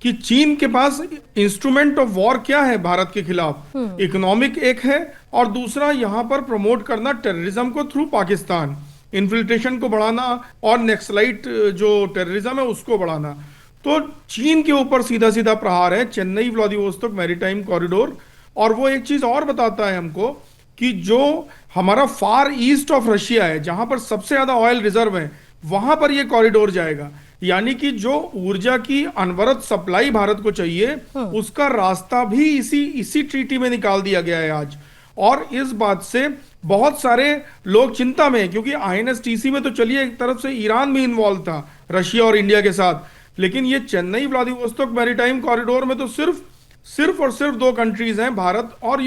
कि चीन के पास इंस्ट्रूमेंट ऑफ वॉर क्या है भारत के खिलाफ, इकोनॉमिक एक है और दूसरा यहाँ पर प्रमोट करना टेररिज्म को थ्रू पाकिस्तान, इन्फिल्ट्रेशन को बढ़ाना और नेक्सलाइट जो टेररिज्म है उसको बढ़ाना। तो चीन के ऊपर सीधा सीधा प्रहार है चेन्नई व्लादिवोस्तोक मैरीटाइम कॉरिडोर। और वो एक चीज और बताता है हमको कि जो हमारा फार ईस्ट ऑफ रशिया है जहां पर सबसे ज्यादा ऑयल रिजर्व है वहां पर ये कॉरिडोर जाएगा। यानी कि जो ऊर्जा की अनवरत सप्लाई भारत को चाहिए उसका रास्ता भी इसी ट्रीटी में निकाल दिया गया है आज। और इस बात से बहुत सारे लोग चिंता में हैं, क्योंकि आईएनएसटीसी में तो चलिए एक तरफ से ईरान भी इन्वॉल्व था रशिया और इंडिया के साथ, लेकिन ये चेन्नई व्लादिवोस्तोक मैरीटाइम कॉरिडोर में तो सिर्फ और सिर्फ दो कंट्रीज हैं, भारत और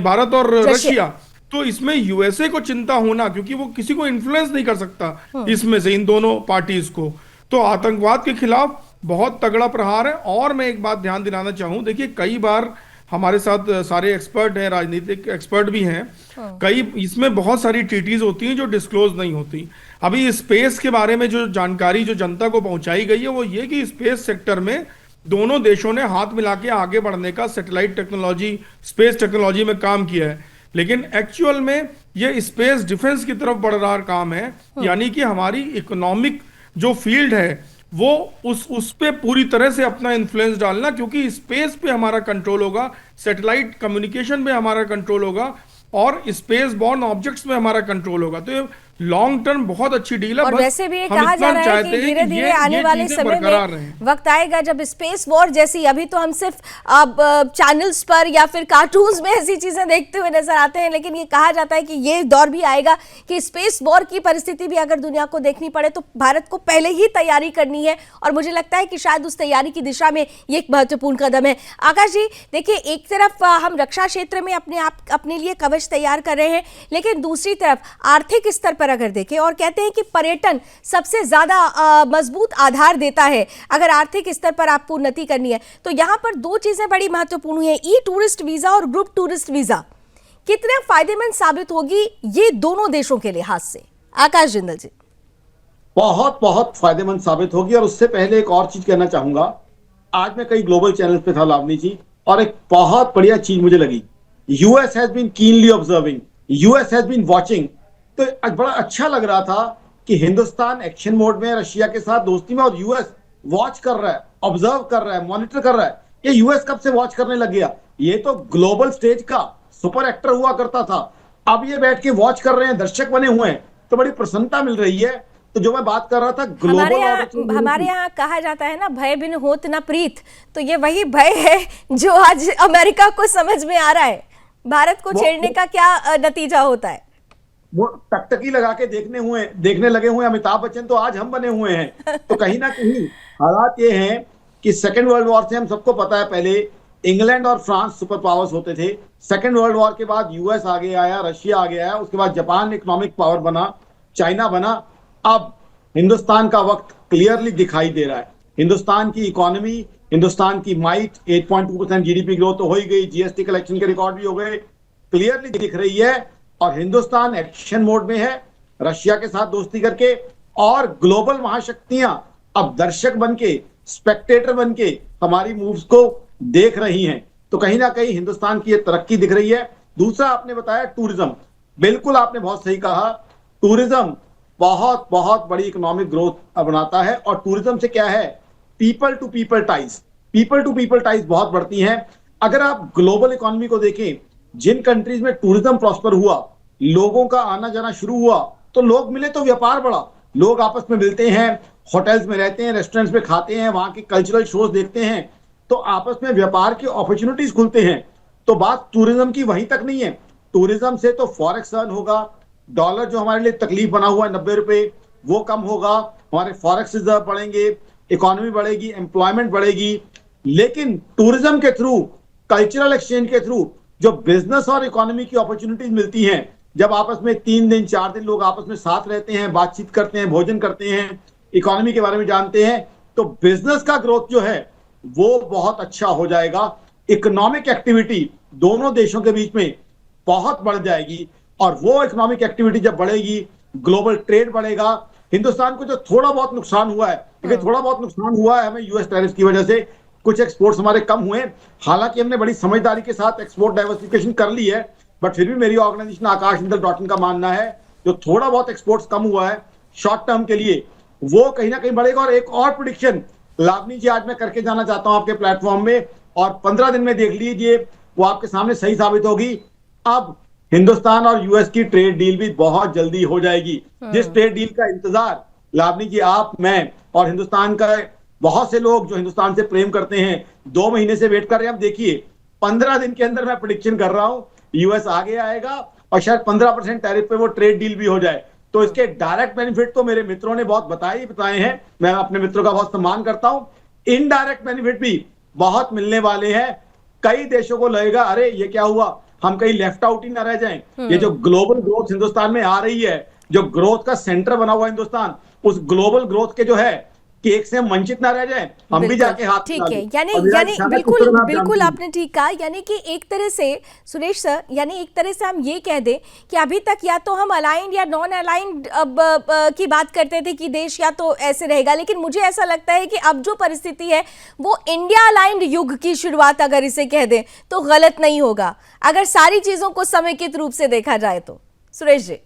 भारत और रशिया। तो इसमें यूएसए को चिंता होना, क्योंकि वो किसी को इन्फ्लुएंस नहीं कर सकता इसमें से, इन दोनों पार्टीज को। तो आतंकवाद के खिलाफ बहुत तगड़ा प्रहार है। और मैं एक बात ध्यान दिलाना चाहूं, देखिए कई बार हमारे साथ सारे एक्सपर्ट हैं, राजनीतिक एक्सपर्ट भी हैं, कई इसमें बहुत सारी ट्रीटीज होती हैं जो डिस्क्लोज नहीं होती। अभी स्पेस के बारे में जो जानकारी जो जनता को पहुंचाई गई है वो ये कि स्पेस सेक्टर में दोनों देशों ने हाथ मिला के आगे बढ़ने का, सैटेलाइट टेक्नोलॉजी, स्पेस टेक्नोलॉजी में काम किया है। लेकिन एक्चुअल में ये स्पेस डिफेंस की तरफ बढ़ रहा काम है, यानी कि हमारी इकोनॉमिक जो फील्ड है वो उस पे पूरी तरह से अपना इन्फ्लुएंस डालना, क्योंकि स्पेस पे हमारा कंट्रोल होगा, सैटेलाइट कम्युनिकेशन पे हमारा कंट्रोल होगा और स्पेस बॉर्न ऑब्जेक्ट्स में हमारा कंट्रोल होगा। तो ये लॉन्ग टर्म बहुत अच्छी डील है। और वैसे भी ये कहा जा रहा है कि धीरे धीरे आने वाले समय में वक्त आएगा जब स्पेस वॉर जैसी, अभी तो हम सिर्फ अब चैनल्स पर या फिर कार्टून्स में ऐसी चीजें देखते हुए नजर आते हैं, लेकिन ये कहा जाता है कि ये दौर भी आएगा कि स्पेस वॉर की परिस्थिति भी अगर दुनिया को देखनी पड़े तो भारत को पहले ही तैयारी करनी है। और मुझे लगता है कि शायद उस तैयारी की दिशा में ये एक महत्वपूर्ण कदम है। आकाश जी देखिए, एक तरफ हम रक्षा क्षेत्र में अपने लिए कवच तैयार कर रहे हैं, लेकिन दूसरी तरफ आर्थिक स्तर पर अगर देखें, और कहते हैं कि पर्यटन सबसे ज्यादा मजबूत आधार देता है अगर आर्थिक स्तर पर आपको उन्नति करनी है। तो यहां पर दो चीजें बड़ी महत्वपूर्ण है, ई टूरिस्ट वीजा और ग्रुप टूरिस्ट वीजा। कितने फायदेमंद साबित होगी ये दोनों देशों के लिहाज से? आकाश जिंदल जी। बहुत बहुत फायदेमंद साबित होगी। और उससे पहले एक और चीज कहना चाहूंगा, आज मैं कई ग्लोबल चैनल पे था लावनी जी, और एक बहुत बढ़िया चीज मुझे लगी, US has been keenly observing, US has been watching. तो बड़ा अच्छा लग रहा था कि हिंदुस्तान एक्शन मोड में रशिया के साथ दोस्ती में, और यूएस वॉच कर रहा है, ऑब्जर्व कर रहा है, मॉनिटर कर रहा है। ये यूएस कब से वॉच करने लग गया? ये तो ग्लोबल स्टेज का सुपर एक्टर हुआ करता था, अब ये बैठ के वॉच कर रहे हैं, दर्शक बने हुए हैं, तो बड़ी प्रसन्नता मिल रही है। तो जो मैं बात कर रहा था ग्लोबल, हमारे यहाँ कहा जाता है ना, भय बिन होत न प्रीत, तो ये वही भय है जो आज अमेरिका को समझ में आ रहा है। भारत को छेड़ने का क्या नतीजा होता है? वो टकटकी लगा के देखने लगे हुए अमिताभ बच्चन तो आज हम बने हुए हैं। तो कहीं ना कहीं हालात ये हैं कि सेकेंड वर्ल्ड वॉर से हम सबको पता है, पहले इंग्लैंड और फ्रांस सुपर पावर्स होते थे, सेकेंड वर्ल्ड वॉर के बाद यूएस आगे आया, रशिया आगे आया, उसके बाद जापान इकोनॉमिक पावर बना, चाइना बना। अब हिंदुस्तान का वक्त क्लियरली दिखाई दे रहा है। हिंदुस्तान की इकोनॉमी, हिंदुस्तान की माइट 8.2% जीडीपी ग्रोथ तो हो ही गई, जीएसटी कलेक्शन के रिकॉर्ड भी हो गए, क्लियरली दिख रही है। और हिंदुस्तान एक्शन मोड में है, रशिया के साथ दोस्ती करके, और ग्लोबल महाशक्तियां अब दर्शक बनके, स्पेक्टेटर बनके हमारी मूव्स को देख रही हैं। तो कहीं ना कहीं हिंदुस्तान की ये तरक्की दिख रही है। दूसरा आपने बताया टूरिज्म, बिल्कुल आपने बहुत सही कहा, टूरिज्म बहुत बहुत बड़ी इकोनॉमिक ग्रोथ बनाता है। और टूरिज्म से क्या है, पीपल टू पीपल टाइज बहुत बढ़ती हैं। अगर आप ग्लोबल इकोनॉमी को देखें, जिन कंट्रीज में टूरिज्म प्रॉस्पर हुआ, लोगों का आना जाना शुरू हुआ, तो लोग मिले तो व्यापार बढ़ा, लोग आपस में मिलते हैं, होटल्स में रहते हैं, रेस्टोरेंट्स में खाते हैं, वहां के कल्चरल शोज देखते हैं, तो आपस में व्यापार की अपॉर्चुनिटीज खुलते हैं। तो बात टूरिज्म की वहीं तक नहीं है, टूरिज्म से तो फॉरेक्स अर्न होगा, डॉलर जो हमारे लिए तकलीफ बना हुआ है 90 रुपए, वो कम होगा, हमारे फॉरेक्स रिजर्व बढ़ेंगे, इकोनॉमी बढ़ेगी, एम्प्लॉयमेंट बढ़ेगी। लेकिन टूरिज्म के थ्रू, कल्चरल एक्सचेंज के थ्रू जो बिजनेस और इकोनॉमी की अपॉर्चुनिटीज मिलती हैं, जब आपस में 3 दिन 4 दिन लोग आपस में साथ रहते हैं, बातचीत करते हैं, भोजन करते हैं, इकोनॉमी के बारे में जानते हैं, तो बिजनेस का ग्रोथ जो है वो बहुत अच्छा हो जाएगा। इकोनॉमिक एक्टिविटी दोनों देशों के बीच में बहुत बढ़ जाएगी, और वो इकोनॉमिक एक्टिविटी जब बढ़ेगी, ग्लोबल ट्रेड बढ़ेगा। हिंदुस्तान को जो थोड़ा बहुत नुकसान हुआ है, क्योंकि थोड़ा बहुत नुकसान हुआ है हमें यूएस टैरिफ की वजह से, कुछ एक्सपोर्ट्स हमारे कम हुए, हालांकि हमने बड़ी समझदारी के साथ एक्सपोर्ट डाइवर्सिफिकेशन कर ली है, बट फिर भी मेरी ऑर्गेनाइजेशन akashjindal.in का मानना है जो थोड़ा बहुत एक्सपोर्ट्स कम हुआ है शॉर्ट टर्म के लिए, वो कहीं ना कहीं बढ़ेगा। और एक और प्रेडिक्शन लावनी जी आज मैं करके जाना चाहता हूं आपके प्लेटफॉर्म में, और 15 दिन में देख लीजिए वो आपके सामने सही साबित होगी। अब हिंदुस्तान और यूएस की ट्रेड डील भी बहुत जल्दी हो जाएगी। जिस ट्रेड डील का इंतजार लावनी जी, आप, मैं और हिंदुस्तान का बहुत से लोग जो हिंदुस्तान से प्रेम करते हैं 2 महीने से वेट कर रहे हैं। अब देखिए 15 दिन के अंदर मैं प्रिडिक्शन कर रहा हूं यूएस आगे आएगा और शायद 15% टैरिफ पे वो ट्रेड डील भी हो जाए। तो इसके डायरेक्ट बेनिफिट तो मेरे मित्रों ने बहुत बताए हैं, मैं अपने मित्रों का बहुत सम्मान करता हूं। इनडायरेक्ट बेनिफिट भी बहुत मिलने वाले हैं। कई देशों को लगेगा अरे ये क्या हुआ, हम कहीं लेफ्ट आउट ही ना रह जाएं। ये जो ग्लोबल ग्रोथ हिंदुस्तान में आ रही है, जो ग्रोथ का सेंटर बना हुआ हिंदुस्तान, उस ग्लोबल ग्रोथ के जो है केक से हम वंचित ना रह जाएं, हम भी बिल्कुल, जाके हाथ ठीक मिला है। लें। यानी और मेरा यानी इच्छा है बिल्कुल किस तरह आप बिल्कुल जानती हैं। आपने ठीक कहा। यानी कि एक तरह से सुरेश सर, यानी एक तरह से हम ये कह दें कि अभी तक या तो हम अलाइंड या नॉन अलाइंड की बात करते थे कि देश या तो ऐसे रहेगा, लेकिन मुझे ऐसा लगता है कि अब जो परिस्थिति है वो इंडिया अलाइंड युग की शुरुआत अगर इसे कह दें तो गलत नहीं होगा, अगर सारी चीजों को समेकित रूप से देखा जाए तो। सुरेश जी।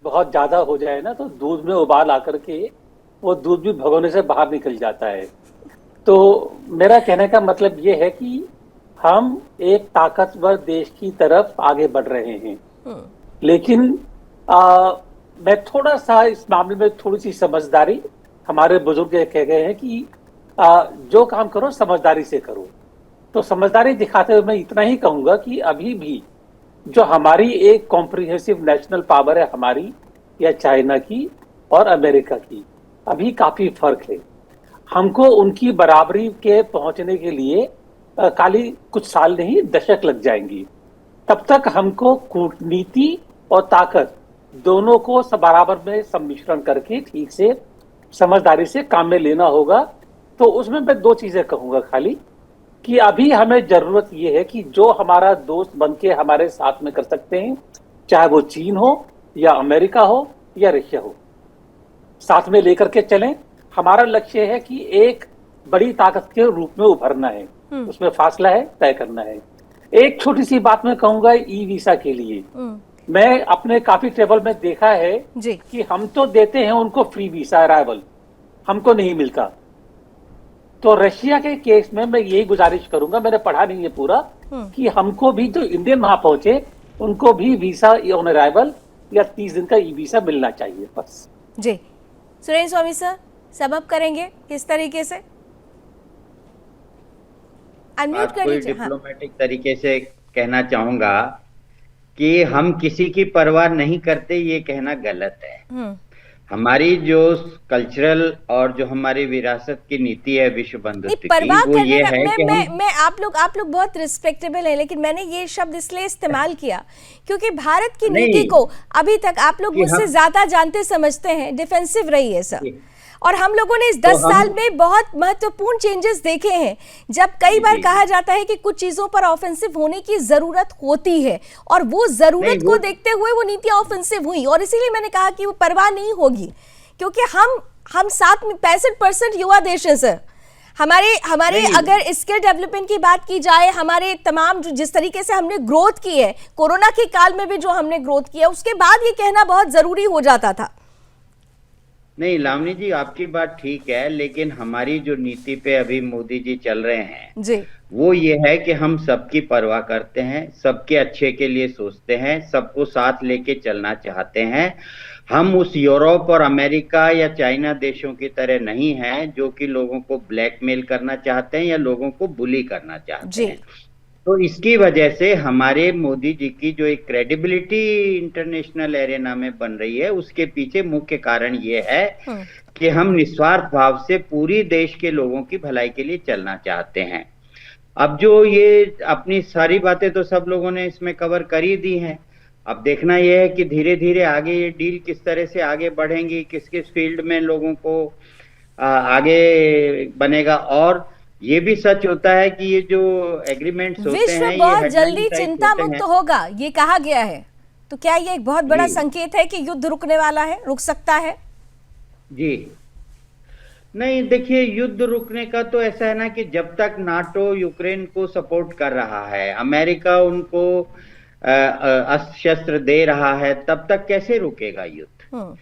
बहुत ज्यादा हो जाए ना तो दूध में उबाल आकर के वो दूध भी भगोने से बाहर निकल जाता है। तो मेरा कहने का मतलब ये है कि हम एक ताकतवर देश की तरफ आगे बढ़ रहे हैं, लेकिन मैं थोड़ा सा इस मामले में थोड़ी सी समझदारी, हमारे बुजुर्ग ये कह गए हैं कि जो काम करो समझदारी से करो। तो समझदारी दिखाते हुए मैं इतना ही कहूंगा कि अभी भी जो हमारी एक कॉम्प्रिहेंसिव नेशनल पावर है हमारी या चाइना की और अमेरिका की, अभी काफी फर्क है। हमको उनकी बराबरी के पहुंचने के लिए खाली कुछ साल नहीं दशक लग जाएंगी। तब तक हमको कूटनीति और ताकत दोनों को बराबर में सम्मिश्रण करके ठीक से समझदारी से काम में लेना होगा। तो उसमें मैं दो चीजें कहूंगा खाली कि अभी हमें जरूरत यह है कि जो हमारा दोस्त बनके हमारे साथ में कर सकते हैं, चाहे वो चीन हो या अमेरिका हो या रशिया हो, साथ में लेकर के चलें। हमारा लक्ष्य है कि एक बड़ी ताकत के रूप में उभरना है, उसमें फासला है, तय करना है। एक छोटी सी बात मैं कहूंगा ई वीसा के लिए, मैं अपने काफी टेबल में देखा है जी। कि हम तो देते हैं उनको फ्री वीसा अराइवल, हमको नहीं मिलता। तो रशिया के केस में मैं यही गुजारिश करूंगा, मैंने पढ़ा नहीं है पूरा, कि हमको भी जो इंडियन वहां पहुंचे उनको भी वीसा ऑन अराइवल या 30 दिन का ई वीसा मिलना चाहिए बस। जी सुरेंद्र स्वामी सर, सबब करेंगे किस तरीके से? अनम्यूट कर कोई लीजिए। हाँ। डिप्लोमेटिक तरीके से कहना चाहूंगा कि हम किसी की परवाह नहीं करते, ये कहना गलत है। हमारी जो कल्चरल और जो हमारी विरासत की नीति है विश्व बंधुत्व की, वो ये है कि मैं आप लोग बहुत रिस्पेक्टेबल है, लेकिन मैंने ये शब्द इसलिए इस्तेमाल किया क्योंकि भारत की नीति को अभी तक आप लोग मुझसे ज्यादा जानते समझते हैं, डिफेंसिव रही है सर। और हम लोगों ने इस 10 साल में बहुत महत्वपूर्ण चेंजेस देखे हैं, जब कई बार कहा जाता है कि कुछ चीजों पर ऑफेंसिव होने की जरूरत होती है, और वो जरूरत को देखते हुए वो नीतियां ऑफेंसिव हुई। और इसीलिए मैंने कहा कि वो परवाह नहीं होगी, क्योंकि हम साथ में 65% युवा देश है सर। हमारे अगर स्किल डेवलपमेंट की बात की जाए, हमारे तमाम जिस तरीके से हमने ग्रोथ की है, कोरोना के काल में भी जो हमने ग्रोथ की है, उसके बाद ये कहना बहुत जरूरी हो जाता था। नहीं लावनी जी, आपकी बात ठीक है, लेकिन हमारी जो नीति पे अभी मोदी जी चल रहे हैं जी, वो ये है कि हम सबकी परवाह करते हैं, सबके अच्छे के लिए सोचते हैं, सबको साथ लेके चलना चाहते हैं। हम उस यूरोप और अमेरिका या चाइना देशों की तरह नहीं हैं जो कि लोगों को ब्लैकमेल करना चाहते हैं या लोगों को बुली करना चाहते हैं। तो इसकी वजह से हमारे मोदी जी की जो एक क्रेडिबिलिटी इंटरनेशनल एरेना में बन रही है, उसके पीछे मुख्य कारण ये है कि हम निस्वार्थ भाव से पूरी देश के लोगों की भलाई के लिए चलना चाहते हैं। अब जो ये अपनी सारी बातें तो सब लोगों ने इसमें कवर कर ही दी हैं। अब देखना यह है कि धीरे धीरे आगे ये डील किस तरह से आगे बढ़ेंगी, किस किस फील्ड में लोगों को आगे बनेगा। और ये भी सच होता है कि ये जो एग्रीमेंट्स होते हैं, विश्व बहुत जल्दी चिंता मुक्त होगा, ये कहा गया है। तो क्या ये एक बहुत बड़ा संकेत है कि युद्ध रुकने वाला है, रुक सकता है? जी नहीं, देखिए युद्ध रुकने का तो ऐसा है ना कि जब तक नाटो यूक्रेन को सपोर्ट कर रहा है, अमेरिका उनको अस्त्र शस्त्र दे रहा है, तब तक कैसे रुकेगा युद्ध?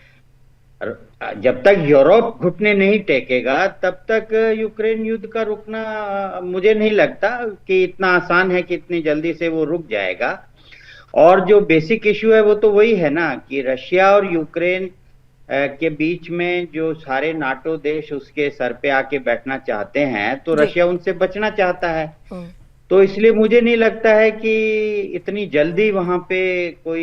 जब तक यूरोप घुटने नहीं टेकेगा तब तक यूक्रेन युद्ध का रुकना मुझे नहीं लगता कि इतना आसान है कि इतनी जल्दी से वो रुक जाएगा। और जो बेसिक इश्यू है वो तो वही है ना कि रशिया और यूक्रेन के बीच में जो सारे नाटो देश उसके सर पे आके बैठना चाहते हैं, तो जी। रशिया उनसे बचना चाहता है। हम्म। तो इसलिए मुझे नहीं लगता है कि इतनी जल्दी वहां पे कोई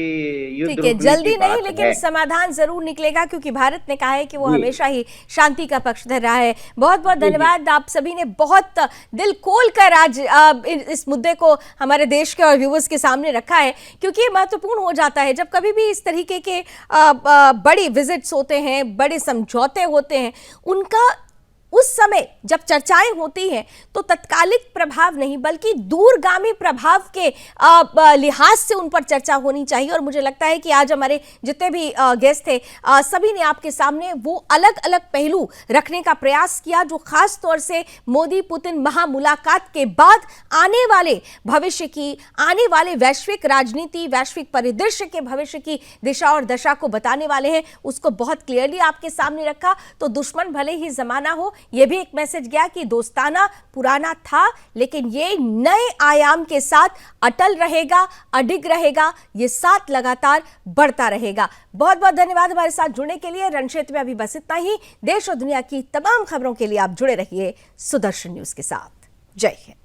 युद्ध ठीक है, रुकने जल्दी की नहीं, बात लेकिन है। समाधान जरूर निकलेगा, क्योंकि भारत ने कहा है कि वो जी। हमेशा ही शांति का पक्षधर रहा है। बहुत बहुत जी, जी। धन्यवाद, आप सभी ने बहुत दिल खोल कर आज इस मुद्दे को हमारे देश के और व्यूवर्स के सामने रखा है, क्योंकि ये महत्वपूर्ण हो जाता है जब कभी भी इस तरीके के बड़ी विजिट्स होते हैं, बड़े समझौते होते हैं, उनका उस समय जब चर्चाएं होती हैं तो तत्कालिक प्रभाव नहीं बल्कि दूरगामी प्रभाव के लिहाज से उन पर चर्चा होनी चाहिए। और मुझे लगता है कि आज हमारे जितने भी गेस्ट थे सभी ने आपके सामने वो अलग अलग पहलू रखने का प्रयास किया जो खास तौर से मोदी पुतिन महामुलाकात के बाद आने वाले भविष्य की, आने वाले वैश्विक राजनीति, वैश्विक परिदृश्य के भविष्य की दिशा और दशा को बताने वाले हैं, उसको बहुत क्लियरली आपके सामने रखा। तो दुश्मन भले ही जमाना हो, यह भी एक मैसेज गया कि दोस्ताना पुराना था लेकिन ये नए आयाम के साथ अटल रहेगा, अडिग रहेगा, ये साथ लगातार बढ़ता रहेगा। बहुत बहुत धन्यवाद हमारे साथ जुड़ने के लिए। रणक्षेत्र में अभी बस इतना ही। देश और दुनिया की तमाम खबरों के लिए आप जुड़े रहिए सुदर्शन न्यूज के साथ। जय हिंद।